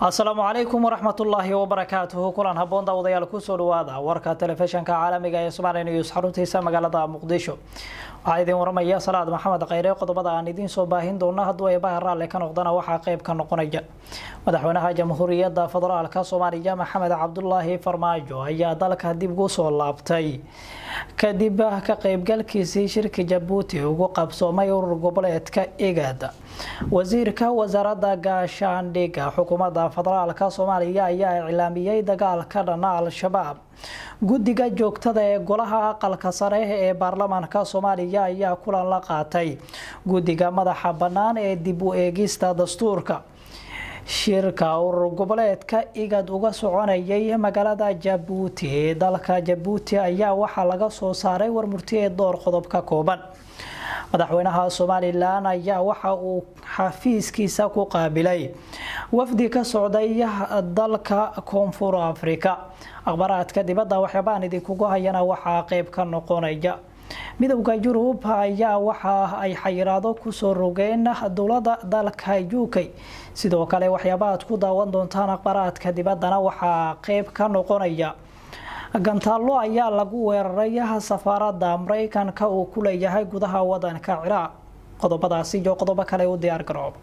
السلام عليكم ورحمة الله وبركاته. كلنا هبون داوديال كوسو دوادا وركا تلفزيون كعالمي جاي سمعنا نيوز حرونتيسا مقالة مقدشو. عايدين ورمية صلاة محمد قيري قطبة عن دين صوباهين دونها دواء بحر اللي كانوا قدنا وحقيب كانوا قنيجا. مدحونها جمهورية فضلاء الكاسومالية محمد عبد الله فرماجو هي ذلك هديب قوسو اللابتي. كديبه كقيب قالكيسي شركة جبوتي وقب سوميور قبلت كإيجاد. وزيرك وزارة قاشان ديكا حكومة فضلاء الكاسومالية هي إعلامية دقال كرنا الشباب. guddiga joogtada ee golaha aqalka sare ee baarlamaanka Soomaaliya ayaa kulan la qaatay guddiga madaxa banaan ee dib u eegista dastuurka shirka urur goboleedka igad uga soconayay magaalada Jabuuti ee dalka Jabuuti ayaa waxa laga soo saaray warmurtiye door qodob ka kooban madaxweynaha Soomaaliland ayaa waxa uu xafiiskiisa ku qaabilay wafdi ka socday dalka Koonfur Afrika akhbaraadka dibadda waxyaabahan idinkugu hayana waxa qayb ka noqonaya midowga Yurub ayaa waxa ay xayiraado ku soo rogeen dawladda dalka UK sidoo kale waxyaabaad ku daawan doontaan akhbaraadka dibaddana waxa qayb ka noqonaya gantaalo ayaa lagu weeraray safaaradda Mareykanka oo ku leeyahay gudaha wadanka Ciraaq qodobadaasi iyo qodobo kale u diyaar garoob